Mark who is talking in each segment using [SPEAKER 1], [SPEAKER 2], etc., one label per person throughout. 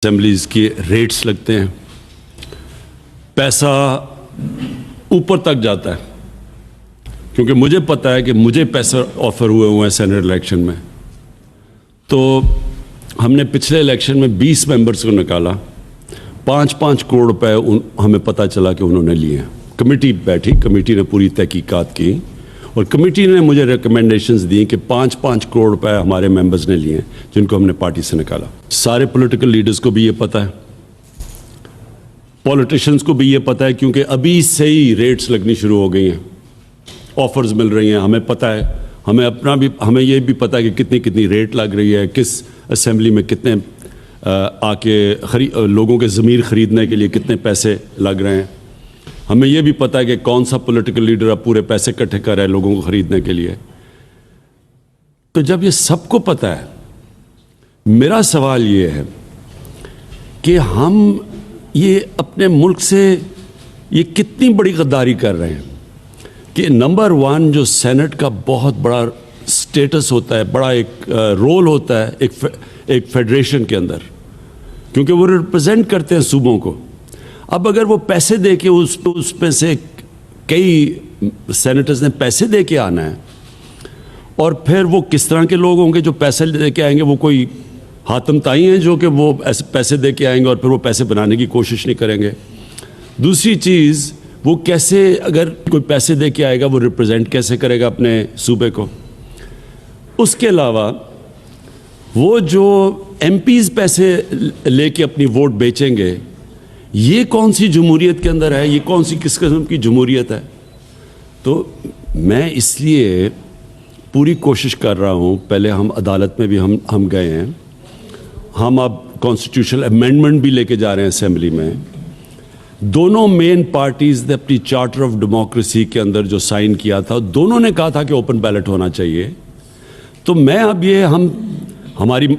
[SPEAKER 1] Assemblies کے rates لگتے ہیں، پیسہ اوپر تک جاتا ہے، کیونکہ مجھے پتا ہے کہ مجھے پیسہ آفر ہوئے ہیں سینٹ الیکشن میں. تو ہم نے پچھلے الیکشن میں 20 ممبرز کو نکالا، 5-5 کروڑ روپے ہمیں پتہ چلا کہ انہوں نے لیے ہیں. کمیٹی بیٹھی، کمیٹی نے پوری تحقیقات کی اور کمیٹی نے مجھے ریکمنڈیشنز دی کہ 5-5 کروڑ روپے ہمارے ممبرز نے لیے ہیں جن کو ہم نے پارٹی سے نکالا. سارے پولیٹیکل لیڈرز کو بھی یہ پتہ ہے، پولیٹیشنز کو بھی یہ پتہ ہے، کیونکہ ابھی سے ہی ریٹس لگنی شروع ہو گئی ہیں، آفرز مل رہی ہیں. ہمیں پتہ ہے، ہمیں یہ بھی پتہ ہے کہ کتنی ریٹ لگ رہی ہے، کس اسمبلی میں کتنے آ کے لوگوں کے ضمیر خریدنے کے لیے کتنے پیسے لگ رہے ہیں. ہمیں یہ بھی پتہ ہے کہ کون سا پولیٹیکل لیڈر اب پورے پیسے اکٹھے کر رہا ہے لوگوں کو خریدنے کے لیے. تو جب یہ سب کو پتہ ہے، میرا سوال یہ ہے کہ ہم یہ اپنے ملک سے یہ کتنی بڑی غداری کر رہے ہیں کہ نمبر 1 جو سینٹ کا بہت بڑا سٹیٹس ہوتا ہے، بڑا ایک رول ہوتا ہے ایک فیڈریشن کے اندر، کیونکہ وہ ریپرزینٹ کرتے ہیں صوبوں کو. اب اگر وہ پیسے دے کے اس میں سے کئی سینیٹرز نے پیسے دے کے آنا ہے، اور پھر وہ کس طرح کے لوگ ہوں گے جو پیسے دے کے آئیں گے؟ وہ کوئی حاتم تائی ہیں جو کہ وہ پیسے دے کے آئیں گے اور پھر وہ پیسے بنانے کی کوشش نہیں کریں گے. دوسری چیز، وہ کیسے، اگر کوئی پیسے دے کے آئے گا وہ ریپرزینٹ کیسے کرے گا اپنے صوبے کو؟ اس کے علاوہ وہ جو ایم پیز پیسے لے کے اپنی ووٹ بیچیں گے، یہ کون سی جمہوریت کے اندر ہے؟ یہ کون سی کس قسم کی جمہوریت ہے؟ تو میں اس لیے پوری کوشش کر رہا ہوں. پہلے ہم عدالت میں بھی ہم گئے ہیں، ہم اب کانسٹیٹیوشنل امینڈمنٹ بھی لے کے جا رہے ہیں اسمبلی میں. دونوں مین پارٹیز نے اپنی چارٹر آف ڈیموکریسی کے اندر جو سائن کیا تھا، دونوں نے کہا تھا کہ اوپن بیلٹ ہونا چاہیے. تو میں اب یہ ہماری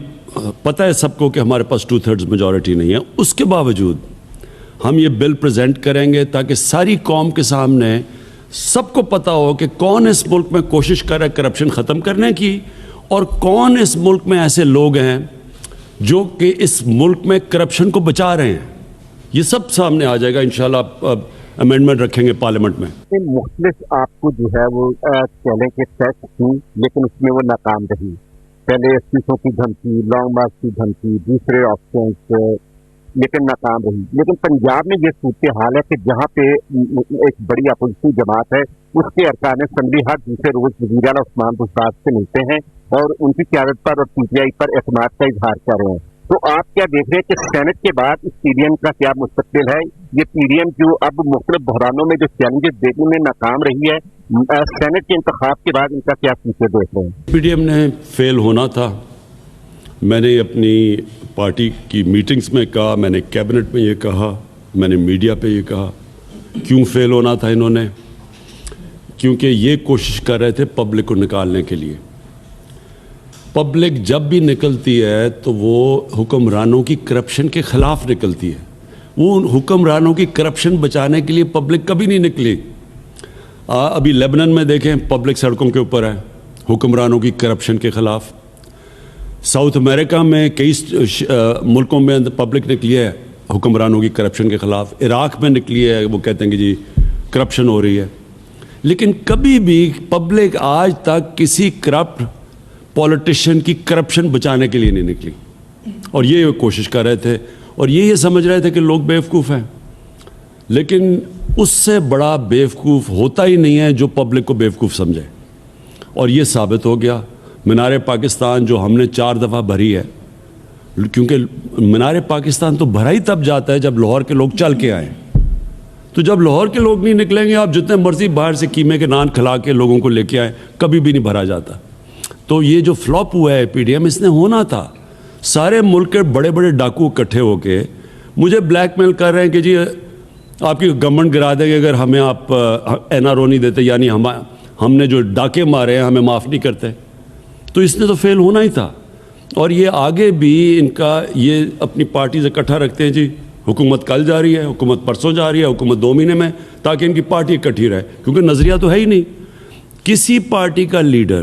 [SPEAKER 1] پتہ ہے سب کو کہ ہمارے پاس 2/3 میجورٹی نہیں ہے، اس کے باوجود ہم یہ بل پریزنٹ کریں گے تاکہ ساری قوم کے سامنے سب کو پتہ ہو کہ کون اس ملک میں کوشش کر رہا ہے کرپشن ختم کرنے کی، اور کون اس ملک میں ایسے لوگ ہیں جو کہ اس ملک میں کرپشن کو بچا رہے ہیں. یہ سب سامنے آ جائے گا انشاءاللہ. امینڈمنٹ رکھیں گے پارلیمنٹ میں.
[SPEAKER 2] مختلف آپ کو جو ہے وہ چیلنج ٹیسٹ تھی، لیکن اس میں وہ ناکام رہی. پہلے استعفوں کی دھمکی، لانگ مارچ کی دھمکی، دوسرے آپشنس، لیکن ناکام رہی. لیکن پنجاب میں یہ صورتحال ہے کہ جہاں پہ ایک بڑی اپوزیشن جماعت ہے، اس کے ارکان اسمبلی ہر دوسرے روز وزیر اعلیٰ عثمان بزدار سے ملتے ہیں اور ان کی قیادت پر اور پی ٹی آئی پر اعتماد کا اظہار کر رہے ہیں. تو آپ کیا دیکھ رہے ہیں کہ سینٹ کے بعد اس پی ڈی ایم کا کیا مستقبل ہے؟ یہ پی ڈی ایم جو اب مختلف بحرانوں میں جو چیلنجز دیکھنے میں ناکام رہی ہے، سینٹ کے انتخاب کے بعد ان کا کیا فیوچر دیکھ رہے ہیں؟
[SPEAKER 1] پی ڈی ایم نے فیل ہونا تھا. میں نے اپنی پارٹی کی میٹنگز میں کہا، میں نے کیبنٹ میں یہ کہا، میں نے میڈیا پہ یہ کہا. کیوں فیل ہونا تھا انہوں نے؟ کیونکہ یہ کوشش کر رہے تھے پبلک کو نکالنے کے لیے. پبلک جب بھی نکلتی ہے تو وہ حکمرانوں کی کرپشن کے خلاف نکلتی ہے. وہ حکمرانوں کی کرپشن بچانے کے لیے پبلک کبھی نہیں نکلی. ابھی لیبنن میں دیکھیں، پبلک سڑکوں کے اوپر ہے حکمرانوں کی کرپشن کے خلاف. ساؤتھ امریکہ میں کئی ملکوں میں پبلک نکلی ہے حکمرانوں کی کرپشن کے خلاف. عراق میں نکلی ہے، وہ کہتے ہیں کہ جی کرپشن ہو رہی ہے. لیکن کبھی بھی پبلک آج تک کسی کرپٹ پولیٹیشین کی کرپشن بچانے کے لیے نہیں نکلی. اور یہ کوشش کر رہے تھے اور یہ سمجھ رہے تھے کہ لوگ بیوقوف ہیں. لیکن اس سے بڑا بیوقوف ہوتا ہی نہیں ہے جو پبلک کو بیوقوف سمجھے. اور یہ ثابت ہو گیا. مینار پاکستان جو ہم نے 4 دفعہ بھری ہے، کیونکہ مینار پاکستان تو بھرا ہی تب جاتا ہے جب لاہور کے لوگ چل کے آئیں. تو جب لاہور کے لوگ نہیں نکلیں گے، آپ جتنے مرضی باہر سے قیمے کے نان کھلا کے لوگوں کو لے کے آئیں، کبھی بھی نہیں بھرا جاتا. تو یہ جو فلاپ ہوا ہے پی ڈی ایم، اس نے ہونا تھا. سارے ملک کے بڑے بڑے ڈاکو اکٹھے ہو کے مجھے بلیک میل کر رہے ہیں کہ جی آپ کی گورنمنٹ گرا دیں گے اگر ہمیں آپ این آر او نہیں دیتے، یعنی ہم نے جو ڈاکے مارے ہیں ہمیں معاف نہیں کرتے. تو اس نے تو فیل ہونا ہی تھا. اور یہ آگے بھی ان کا یہ اپنی پارٹیز اکٹھا رکھتے ہیں، جی حکومت کل جا رہی ہے، حکومت پرسوں جا رہی ہے، حکومت 2 مہینے میں، تاکہ ان کی پارٹی اکٹھی رہے. کیونکہ نظریہ تو ہے ہی نہیں. کسی پارٹی کا لیڈر